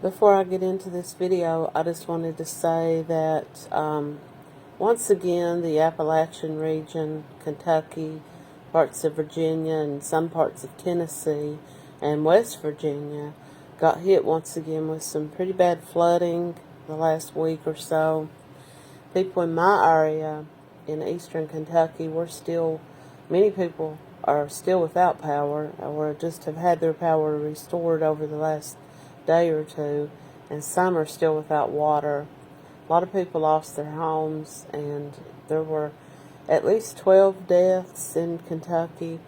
Before I get into this video, I just wanted to say that once again the Appalachian region, Kentucky, parts of Virginia, and some parts of Tennessee and West Virginia got hit once again with some pretty bad flooding the last week or so. People in my area in eastern Kentucky, many people are still without power or just have had their power restored over the last day or two, and some are still without water. A lot of people lost their homes, and there were at least 12 deaths in Kentucky,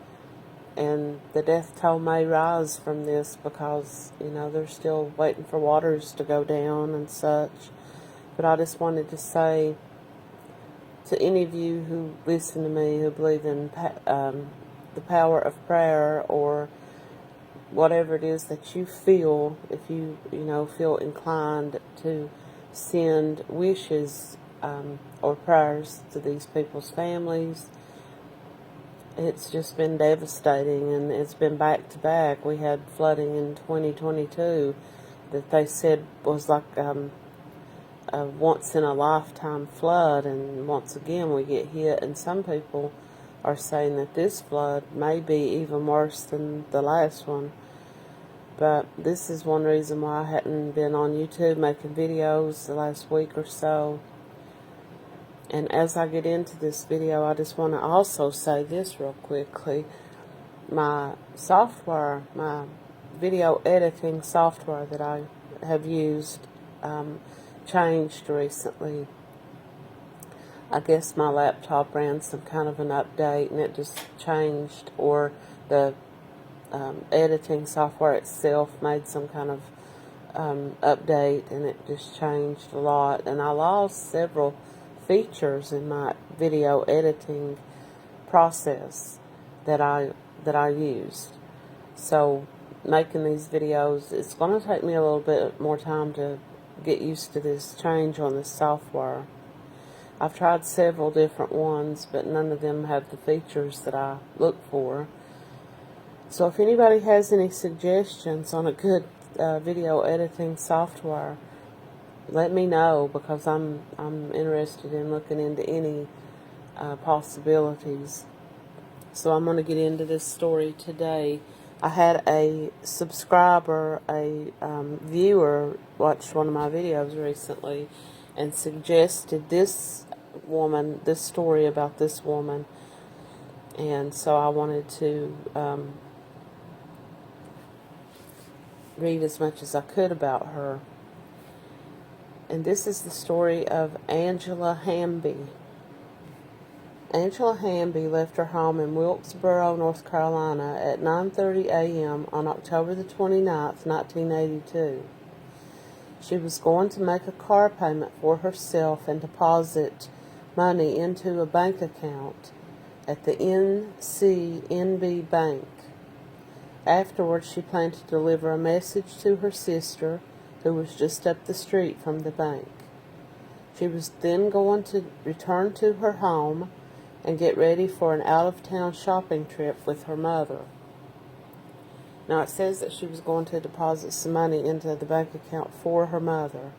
and the death toll may rise from this because, they're still waiting for waters to go down and such. But I just wanted to say to any of you who listen to me who believe in the power of prayer, or whatever it is that you feel, if you feel inclined to send wishes or prayers to these people's families. It's just been devastating, and it's been back to back. We had flooding in 2022 that they said was like a once in a lifetime flood, and once again we get hit, and some people are saying that this flood may be even worse than the last one. But this is one reason why I hadn't been on YouTube making videos the last week or so. And as I get into this video, I just want to also say this real quickly. My software, my video editing software that I have used, changed recently. I guess my laptop ran some kind of an update and it just changed, or the editing software itself made some kind of update, and it just changed a lot, and I lost several features in my video editing process that I used. So making these videos, it's going to take me a little bit more time to get used to this change on this software. I've tried several different ones, but none of them have the features that I look for. So if anybody has any suggestions on a good video editing software, let me know, because I'm interested in looking into any possibilities. So I'm going to get into this story today. I had a subscriber, a viewer, watched one of my videos recently and suggested this story about this woman. And so I wanted to read as much as I could about her. And this is the story of Angela Hamby. Angela Hamby left her home in Wilkesboro, North Carolina at 9:30 a.m. on October the 29th, 1982. She was going to make a car payment for herself and deposit money into a bank account at the NCNB Bank. Afterwards, she planned to deliver a message to her sister, who was just up the street from the bank. She was then going to return to her home and get ready for an out-of-town shopping trip with her mother. Now, it says that she was going to deposit some money into the bank account for her mother.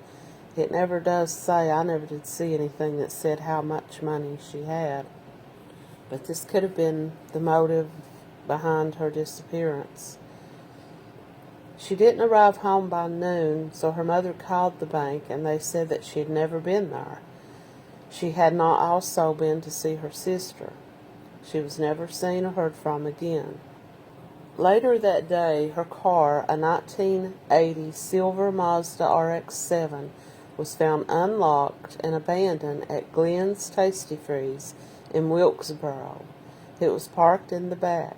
It never does say. I never did see anything that said how much money she had. But this could have been the motive behind her disappearance. She didn't arrive home by noon, so her mother called the bank, and they said that she had never been there. She had not also been to see her sister. She was never seen or heard from again. Later that day, her car, a 1980 silver Mazda RX-7, was found unlocked and abandoned at Glenn's Tasty Freeze in Wilkesboro. It was parked in the back.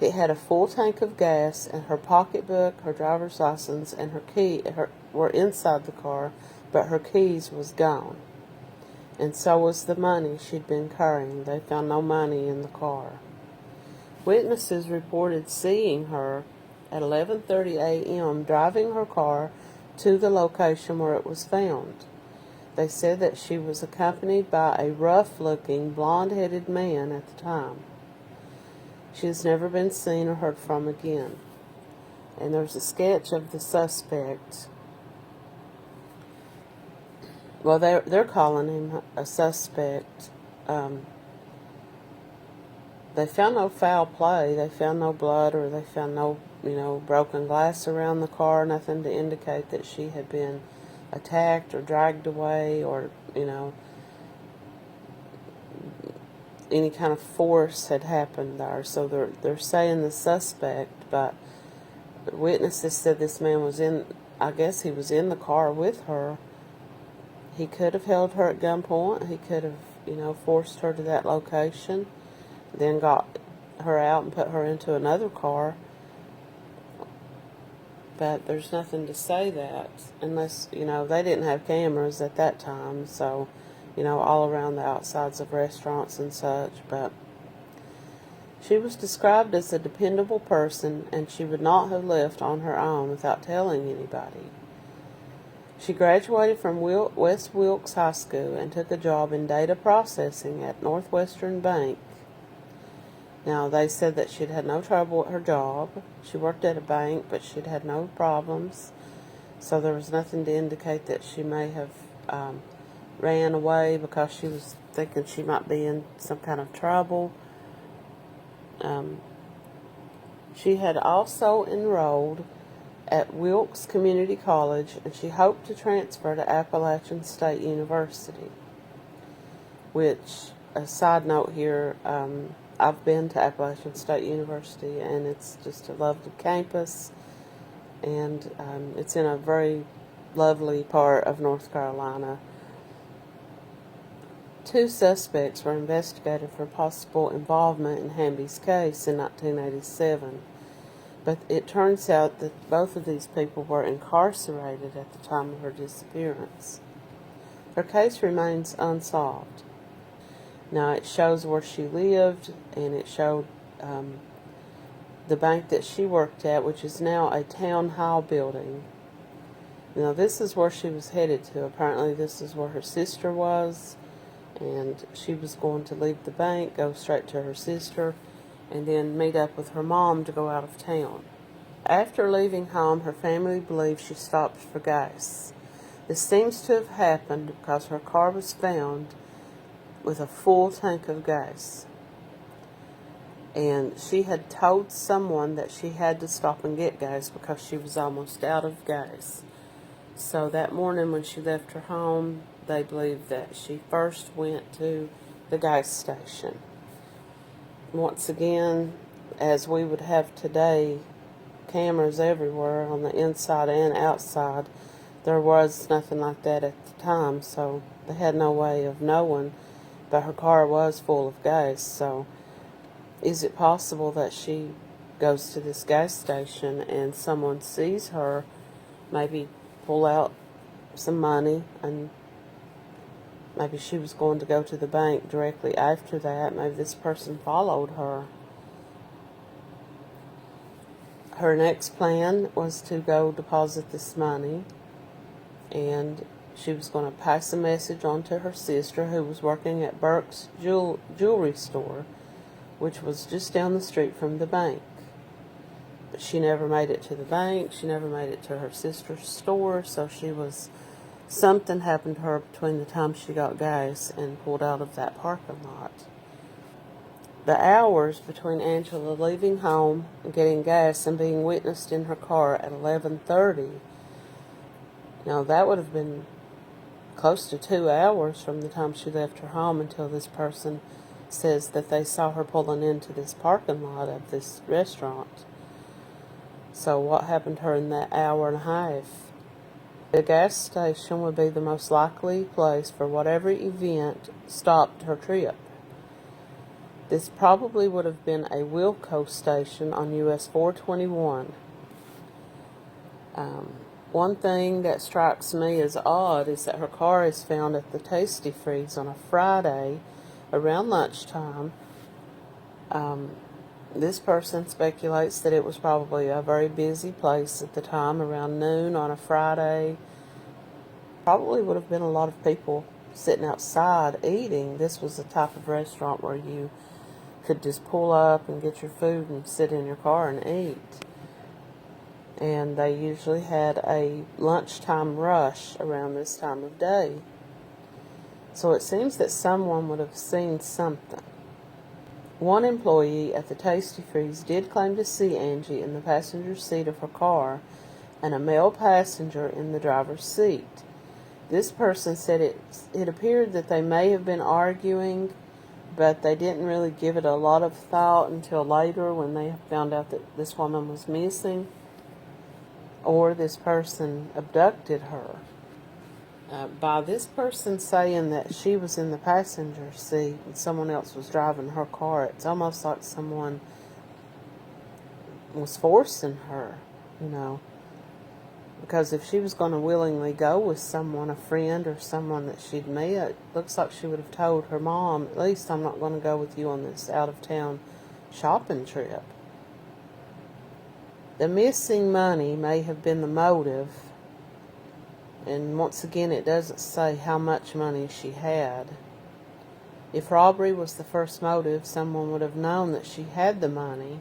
It had a full tank of gas, and her pocketbook, her driver's license, and her key were inside the car, but her keys was gone. And so was the money she'd been carrying. They found no money in the car. Witnesses reported seeing her at 11:30 a.m. driving her car to the location where it was found. They said that she was accompanied by a rough-looking, blonde-headed man at the time. She has never been seen or heard from again. and there's a sketch of the suspect. Well, they're calling him a suspect. They found no foul play. They found no blood, or they found no, broken glass around the car. Nothing to indicate that she had been attacked or dragged away, or any kind of force had happened there. So they're saying the suspect, but witnesses said this man was in. I guess he was in the car with her. He could have held her at gunpoint. He could have, forced her to that location, then got her out and put her into another car. But there's nothing to say that, unless, they didn't have cameras at that time, so, all around the outsides of restaurants and such. But she was described as a dependable person, and she would not have left on her own without telling anybody. She graduated from West Wilkes High School and took a job in data processing at Northwestern Bank. Now, they said that she'd had no trouble at her job. She worked at a bank, but she'd had no problems. So there was nothing to indicate that she may have ran away because she was thinking she might be in some kind of trouble. She had also enrolled at Wilkes Community College, and she hoped to transfer to Appalachian State University. Which, a side note here, I've been to Appalachian State University, and it's just a lovely campus, and it's in a very lovely part of North Carolina. 2 suspects were investigated for possible involvement in Hamby's case in 1987. But it turns out that both of these people were incarcerated at the time of her disappearance. Her case remains unsolved. Now, it shows where she lived, and it showed the bank that she worked at, which is now a town hall building. Now, this is where she was headed to. Apparently, this is where her sister was, and she was going to leave the bank, go straight to her sister, and then meet up with her mom to go out of town. After leaving home, her family believes she stopped for gas. This seems to have happened because her car was found with a full tank of gas. And she had told someone that she had to stop and get gas because she was almost out of gas. So that morning when she left her home, they believe that she first went to the gas station. Once again, as we would have today, cameras everywhere on the inside and outside, there was nothing like that at the time, so they had no way of knowing, but her car was full of gas. So is it possible that she goes to this gas station and someone sees her, maybe pull out some money, and maybe she was going to go to the bank directly after that. Maybe this person followed her. Her next plan was to go deposit this money, and she was going to pass a message on to her sister, who was working at Burke's jewelry store, which was just down the street from the bank. But she never made it to the bank. She never made it to her sister's store, so something happened to her between the time she got gas and pulled out of that parking lot. The hours between Angela leaving home and getting gas and being witnessed in her car at 11:30, that would have been close to 2 hours from the time she left her home until this person says that they saw her pulling into this parking lot of this restaurant. So what happened to her in that hour and a half? The gas station would be the most likely place for whatever event stopped her trip. This probably would have been a Wilco station on US 421. One thing that strikes me as odd is that her car is found at the Tasty Freeze on a Friday around lunchtime. This person speculates that it was probably a very busy place at the time, around noon on a Friday. Probably would have been a lot of people sitting outside eating. This was the type of restaurant where you could just pull up and get your food and sit in your car and eat. and they usually had a lunchtime rush around this time of day. So it seems that someone would have seen something. One employee at the Tasty Freeze did claim to see Angie in the passenger seat of her car and a male passenger in the driver's seat. This person said it appeared that they may have been arguing, but they didn't really give it a lot of thought until later when they found out that this woman was missing or this person abducted her. By this person saying that she was in the passenger seat and someone else was driving her car, it's almost like someone was forcing her, because if she was going to willingly go with someone, a friend or someone that she'd met, it looks like she would have told her mom, at least I'm not going to go with you on this out-of-town shopping trip. The missing money may have been the motive, and once again it doesn't say how much money she had. If robbery was the first motive, someone would have known that she had the money.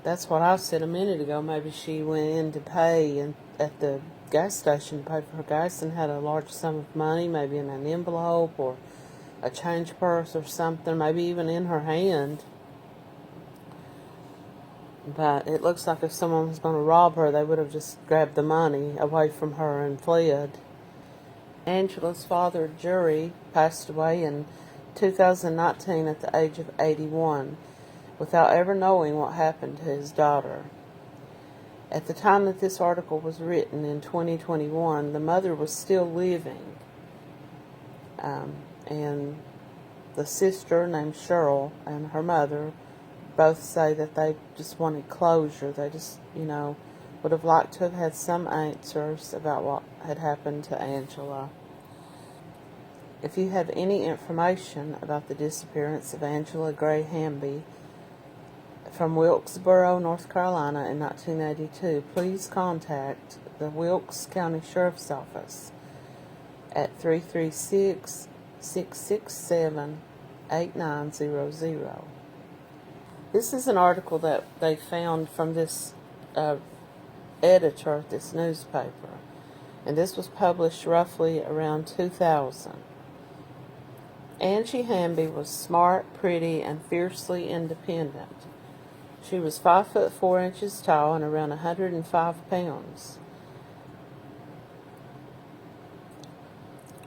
That's what I said a minute ago. Maybe she went in to pay at the gas station to pay for her gas and had a large sum of money, maybe in an envelope or a change purse or something, maybe even in her hand. But it looks like if someone was going to rob her, they would have just grabbed the money away from her and fled. Angela's father, Jury, passed away in 2019 at the age of 81, without ever knowing what happened to his daughter. At the time that this article was written in 2021, the mother was still living. And the sister named Cheryl and her mother both say that they just wanted closure. They just, would have liked to have had some answers about what had happened to Angela. If you have any information about the disappearance of Angela Gray Hamby from Wilkesboro, North Carolina in 1982, please contact the Wilkes County Sheriff's Office at 336-667-8900. This is an article that they found from this editor at this newspaper, and this was published roughly around 2000. Angie Hamby was smart, pretty, and fiercely independent. She was 5 foot 4 inches tall and around 105 pounds.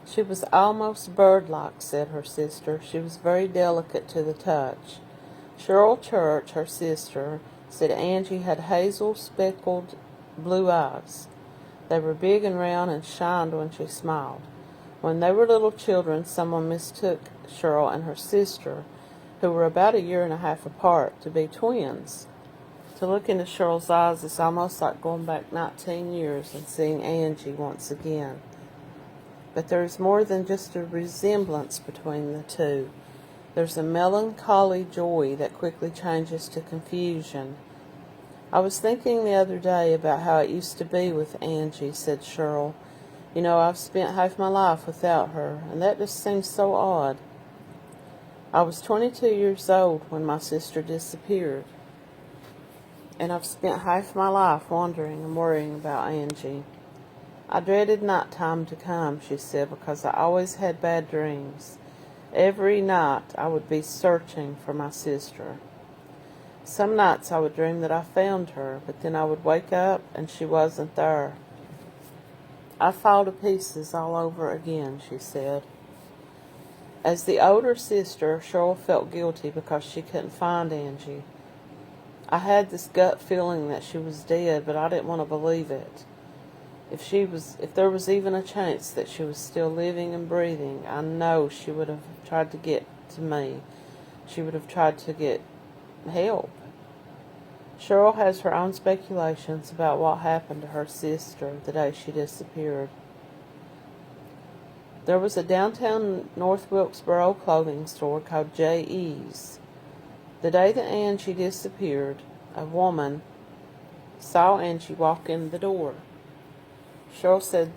She was almost bird-like, said her sister. She was very delicate to the touch. Cheryl Church, her sister, said Angie had hazel, speckled blue eyes. They were big and round and shined when she smiled. When they were little children, someone mistook Cheryl and her sister, who were about a year and a half apart, to be twins. To look into Cheryl's eyes is almost like going back 19 years and seeing Angie once again. But there is more than just a resemblance between the two. There's a melancholy joy that quickly changes to confusion. I was thinking the other day about how it used to be with Angie, said Cheryl. I've spent half my life without her, and that just seems so odd. I was 22 years old when my sister disappeared, and I've spent half my life wondering and worrying about Angie. I dreaded night time to come, she said, because I always had bad dreams. Every night I would be searching for my sister. Some nights I would dream that I found her, but then I would wake up and she wasn't there. I fall to pieces all over again, she said. As the older sister, Cheryl felt guilty because she couldn't find Angie. I had this gut feeling that she was dead, but I didn't want to believe it. If there was even a chance that she was still living and breathing, I know she would have tried to get to me. She would have tried to get help. Cheryl has her own speculations about what happened to her sister the day she disappeared. There was a downtown North Wilkesboro clothing store called J.E.'s. The day that Angie disappeared, a woman saw Angie walk in the door. Cheryl said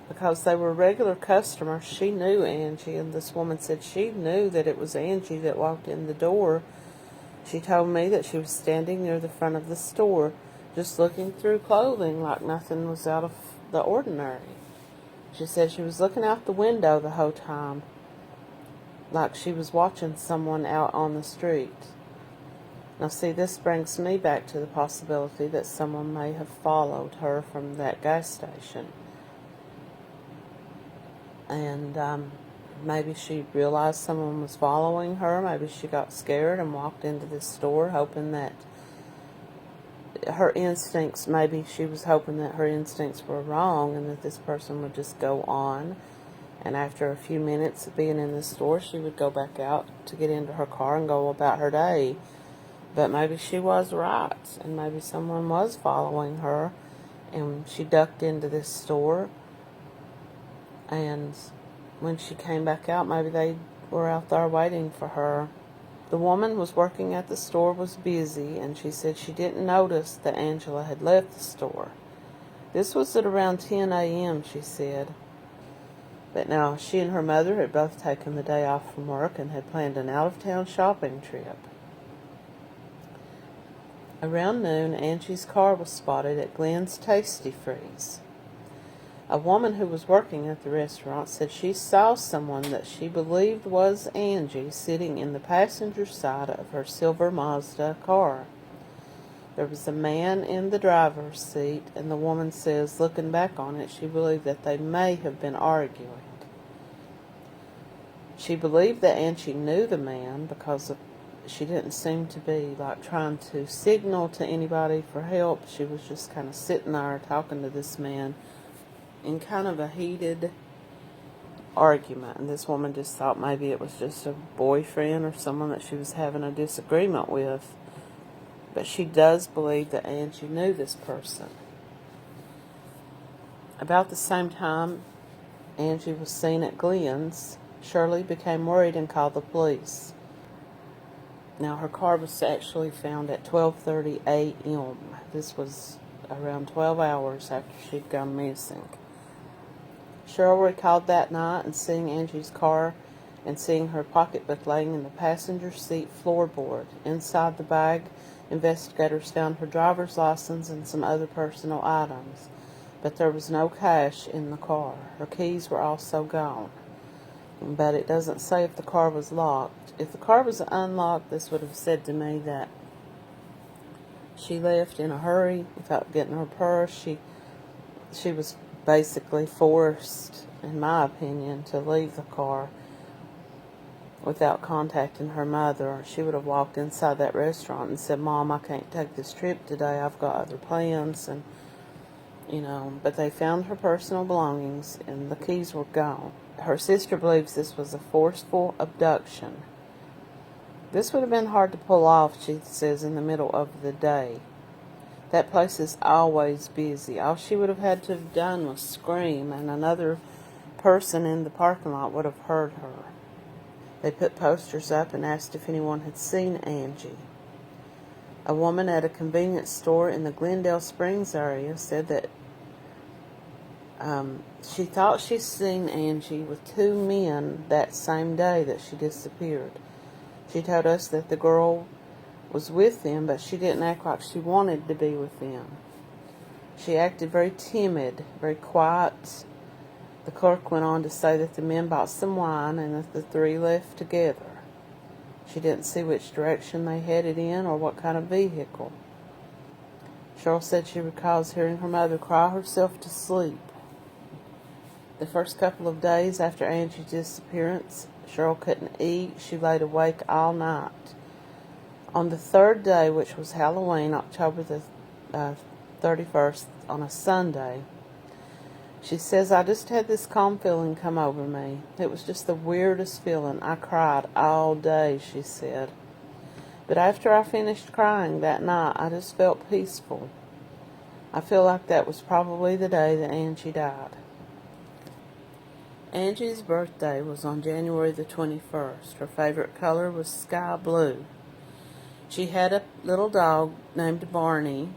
because they were regular customers, she knew Angie, and this woman said she knew that it was Angie that walked in the door. She told me that she was standing near the front of the store, just looking through clothing like nothing was out of the ordinary. She said she was looking out the window the whole time, like she was watching someone out on the street. Now see, this brings me back to the possibility that someone may have followed her from that gas station. And maybe she realized someone was following her. Maybe she got scared and walked into this store hoping that her instincts, maybe she was hoping that her instincts were wrong and that this person would just go on. And after a few minutes of being in the store, she would go back out to get into her car and go about her day. But maybe she was right, and maybe someone was following her, and she ducked into this store, and when she came back out, maybe they were out there waiting for her. The woman was working at the store was busy, and she said she didn't notice that Angela had left the store. This was at around 10 a.m., she said. But now, she and her mother had both taken the day off from work and had planned an out-of-town shopping trip. Around noon, Angie's car was spotted at Glenn's Tasty Freeze. A woman who was working at the restaurant said she saw someone that she believed was Angie sitting in the passenger side of her silver Mazda car. There was a man in the driver's seat, and the woman says, looking back on it, she believed that they may have been arguing. She believed that Angie knew the man because she didn't seem to be like trying to signal to anybody for help. She was just kind of sitting there talking to this man in kind of a heated argument. And this woman just thought maybe it was just a boyfriend or someone that she was having a disagreement with. But she does believe that Angie knew this person. About the same time Angie was seen at Glenn's, Shirley became worried and called the police. Now, her car was actually found at 12:30 a.m. This was around 12 hours after she'd gone missing. Cheryl recalled that night and seeing Angie's car and seeing her pocketbook laying in the passenger seat floorboard. Inside the bag, investigators found her driver's license and some other personal items, but there was no cash in the car. Her keys were also gone. But it doesn't say if the car was locked. If the car was unlocked, this would have said to me that she left in a hurry without getting her purse. She was basically forced, in my opinion, to leave the car without contacting her mother. She would have walked inside that restaurant and said, "Mom, I can't take this trip today. I've got other plans." And, but they found her personal belongings and the keys were gone. Her sister believes this was a forceful abduction. This would have been hard to pull off, she says, in the middle of the day. That place is always busy. All she would have had to have done was scream, and another person in the parking lot would have heard her. They put posters up and asked if anyone had seen Angie. A woman at a convenience store in the Glendale Springs area said that she thought she'd seen Angie with two men that same day that she disappeared. She told us that the girl was with them, but she didn't act like she wanted to be with them. She acted very timid, very quiet. The clerk went on to say that the men bought some wine and that the three left together. She didn't see which direction they headed in or what kind of vehicle. Cheryl said she recalls hearing her mother cry herself to sleep. The first couple of days after Angie's disappearance, Cheryl couldn't eat. She laid awake all night. On the third day, which was Halloween, October the 31st, on a Sunday, she says, "I just had this calm feeling come over me. It was just the weirdest feeling. I cried all day," she said. "But after I finished crying that night, I just felt peaceful. I feel like that was probably the day that Angie died." Angie's birthday was on January the 21st. Her favorite color was sky blue. She had a little dog named Barney,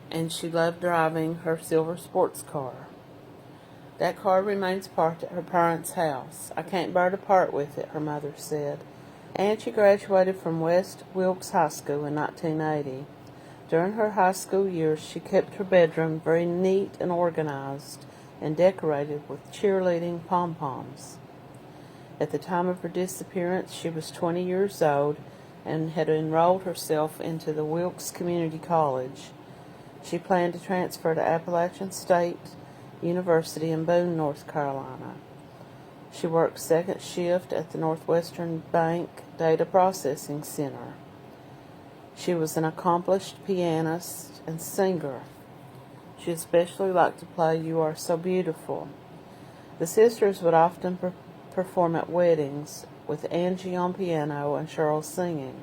and she loved driving her silver sports car. That car remains parked at her parents' house. "I can't bear to part with it," her mother said. Angie graduated from West Wilkes High School in 1980. During her high school years, she kept her bedroom very neat and organized and decorated with cheerleading pom-poms. At the time of her disappearance, she was 20 years old and had enrolled herself into the Wilkes Community College. She planned to transfer to Appalachian State University in Boone, North Carolina. She worked second shift at the Northwestern Bank Data Processing Center. She was an accomplished pianist and singer. She especially liked to play You Are So Beautiful. The sisters would often perform at weddings, with Angie on piano and Cheryl singing.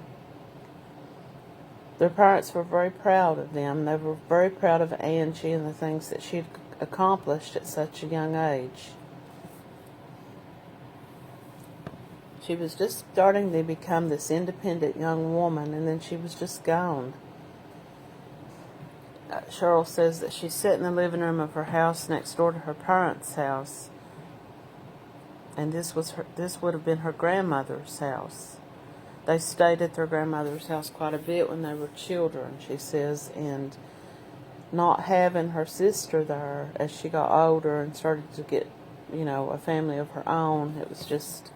Their parents were very proud of them. They were very proud of Angie and the things that she had accomplished at such a young age. She was just starting to become this independent young woman, and then she was just gone. Cheryl says that she sat in the living room of her house next door to her parents' house, and this would have been her grandmother's house. They stayed at their grandmother's house quite a bit when they were children, she says, and not having her sister there as she got older and started to get, a family of her own, it was just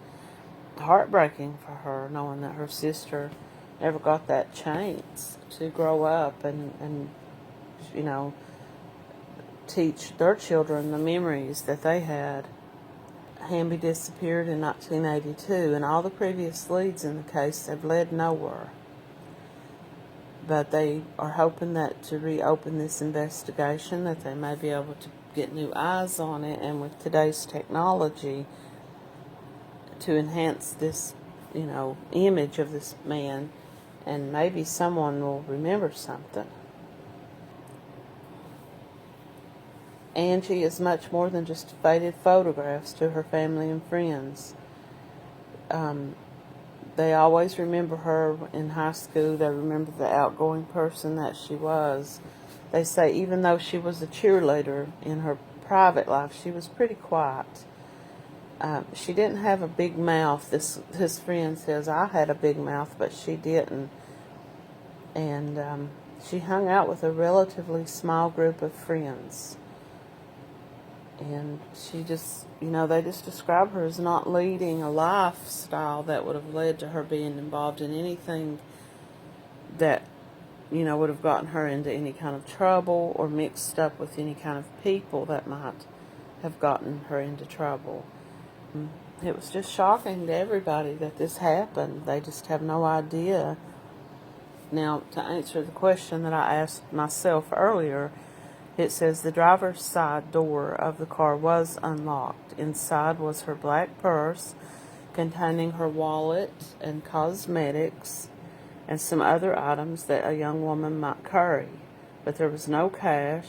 heartbreaking for her, knowing that her sister never got that chance to grow up and teach their children the memories that they had. Hamby disappeared in 1982, and all the previous leads in the case have led nowhere. But they are hoping that to reopen this investigation, that they may be able to get new eyes on it, and with today's technology, to enhance this, image of this man, and maybe someone will remember something. Angie is much more than just faded photographs to her family and friends. They always remember her in high school. They remember the outgoing person that she was. They say even though she was a cheerleader in her private life, she was pretty quiet. She didn't have a big mouth. His friend says, I had a big mouth, but she didn't. And she hung out with a relatively small group of friends. And she just, they just describe her as not leading a lifestyle that would have led to her being involved in anything that, would have gotten her into any kind of trouble or mixed up with any kind of people that might have gotten her into trouble. It was just shocking to everybody that this happened. They just have no idea. Now, to answer the question that I asked myself earlier, it says the driver's side door of the car was unlocked. Inside was her black purse containing her wallet and cosmetics and some other items that a young woman might carry. But there was no cash.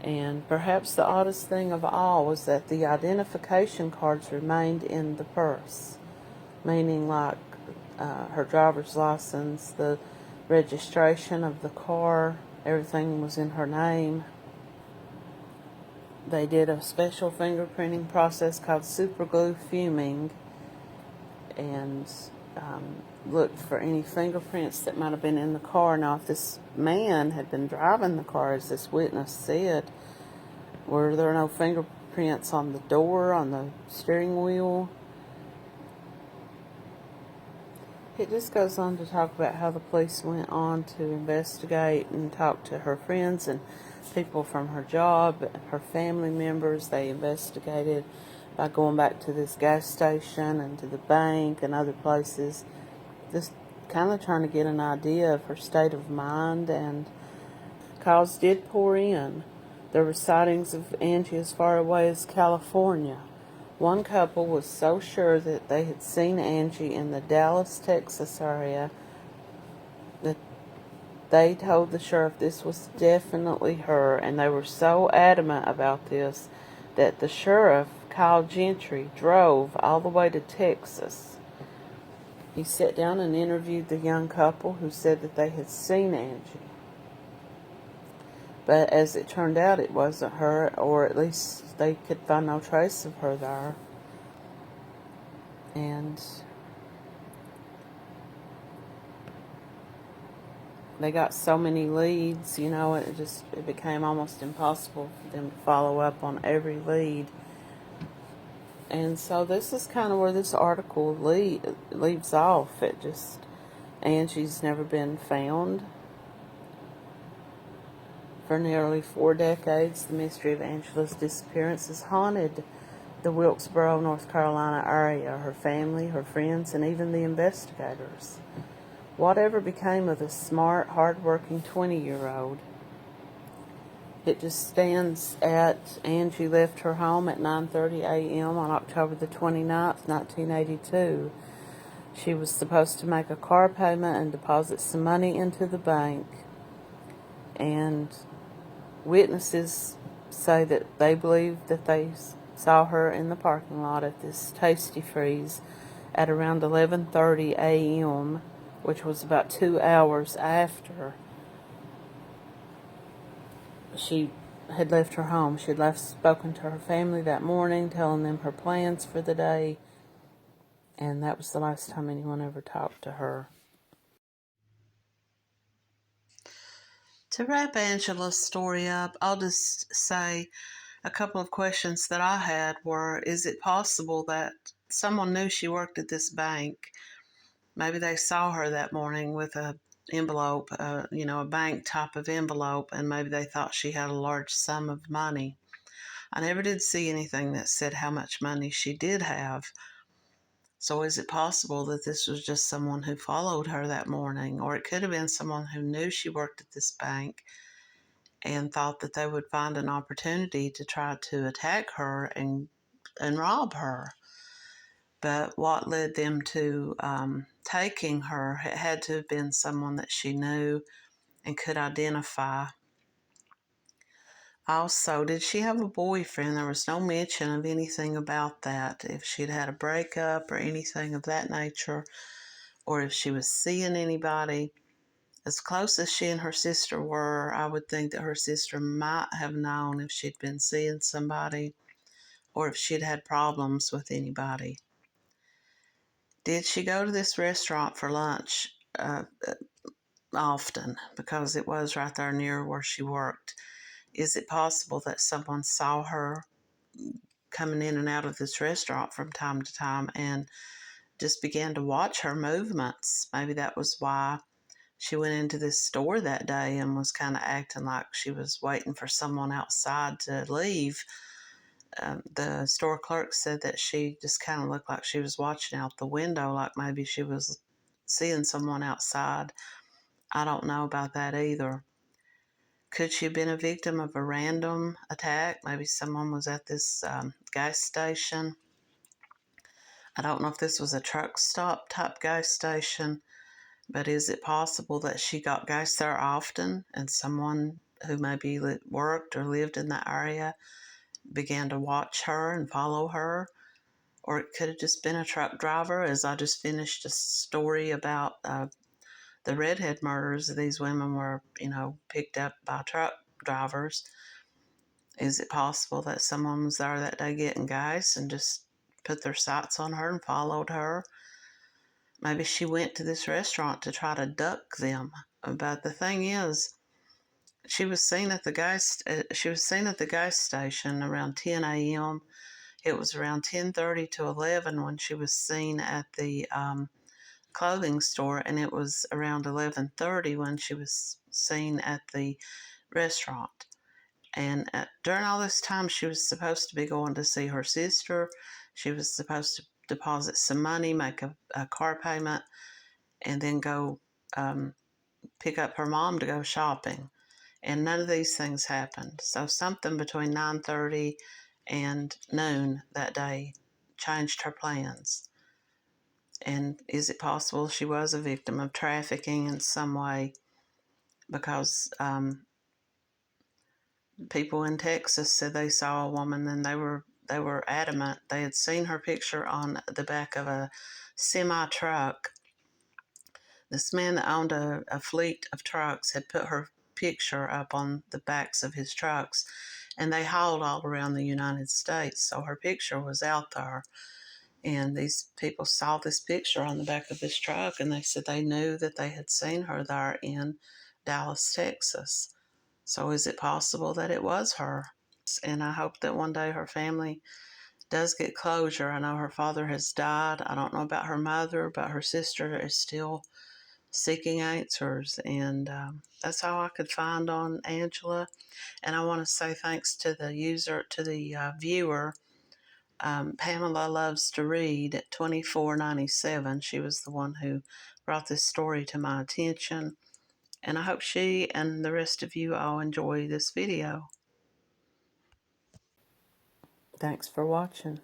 And perhaps the oddest thing of all was that the identification cards remained in the purse, meaning like her driver's license, the registration of the car, everything was in her name. They did a special fingerprinting process called superglue fuming and looked for any fingerprints that might have been in the car. Now, if this man had been driving the car, as this witness said, were there no fingerprints on the door, on the steering wheel? It just goes on to talk about how the police went on to investigate and talk to her friends and people from her job, her family members. They investigated by going back to this gas station and to the bank and other places, just kind of trying to get an idea of her state of mind. And calls did pour in. There were sightings of Angie as far away as California. One couple was so sure that they had seen Angie in the Dallas, Texas area that they told the sheriff this was definitely her, and they were so adamant about this that the sheriff, Kyle Gentry, drove all the way to Texas. He sat down and interviewed the young couple who said that they had seen Angie. But as it turned out, it wasn't her, or at least they could find no trace of her there. And they got so many leads, it became almost impossible for them to follow up on every lead. And so this is kind of where this article leaves off. Angie's never been found. For nearly 4 decades, the mystery of Angela's disappearance has haunted the Wilkesboro, North Carolina area, her family, her friends, and even the investigators. Whatever became of the smart, hard-working 20-year-old? It just stands at Angie left her home at 9:30 a.m. on October the 29th, 1982. She was supposed to make a car payment and deposit some money into the bank. And witnesses say that they believe that they saw her in the parking lot at this Tasty Freeze at around 11:30 a.m., which was about 2 hours after she had left her home. She had spoken to her family that morning, telling them her plans for the day, and that was the last time anyone ever talked to her. To wrap Angela's story up, I'll just say a couple of questions that I had were, is it possible that someone knew she worked at this bank? Maybe they saw her that morning with a envelope, a bank type of envelope, and maybe they thought she had a large sum of money. I never did see anything that said how much money she did have. So is it possible that this was just someone who followed her that morning? Or it could have been someone who knew she worked at this bank and thought that they would find an opportunity to try to attack her and rob her. But what led them to taking her had to have been someone that she knew and could identify. Also, did she have a boyfriend? There was no mention of anything about that. If she'd had a breakup or anything of that nature, or if she was seeing anybody. As close as she and her sister were, I would think that her sister might have known if she'd been seeing somebody or if she'd had problems with anybody. Did she go to this restaurant for lunch often? Because it was right there near where she worked. Is it possible that someone saw her coming in and out of this restaurant from time to time and just began to watch her movements? Maybe that was why she went into this store that day and was kind of acting like she was waiting for someone outside to leave. The store clerk said that she just kind of looked like she was watching out the window, like maybe she was seeing someone outside. I don't know about that either. Could she have been a victim of a random attack? Maybe someone was at this gas station. I don't know if this was a truck stop type gas station, but is it possible that she got gas there often and someone who maybe worked or lived in that area began to watch her and follow her? Or it could have just been a truck driver, as I just finished a story about the redhead murders. These women were, picked up by truck drivers. Is it possible that someone was there that day getting gas and just put their sights on her and followed her? Maybe she went to this restaurant to try to duck them. But the thing is, she was seen at the gas station around 10 a.m. It was around 10:30 to 11 when she was seen at the clothing store, and it was around 11:30 when she was seen at the restaurant. And during all this time, she was supposed to be going to see her sister. She was supposed to deposit some money, make a car payment, and then go pick up her mom to go shopping. And none of these things happened. So something between 9:30 and noon that day changed her plans. And is it possible she was a victim of trafficking in some way? Because people in Texas said they saw a woman and they were adamant. They had seen her picture on the back of a semi truck. This man that owned a fleet of trucks had put her picture up on the backs of his trucks, and they hauled all around the United States, so her picture was out there. And these people saw this picture on the back of this truck, and they said they knew that they had seen her there in Dallas, Texas. So is it possible that it was her? And I hope that one day her family does get closure. I know her father has died. I don't know about her mother, but her sister is still seeking answers. And that's all I could find on Angela. And I want to say thanks to the viewer, Pamela Loves to Read at 2497. She was the one who brought this story to my attention. And I hope she and the rest of you all enjoy this video. Thanks for watching.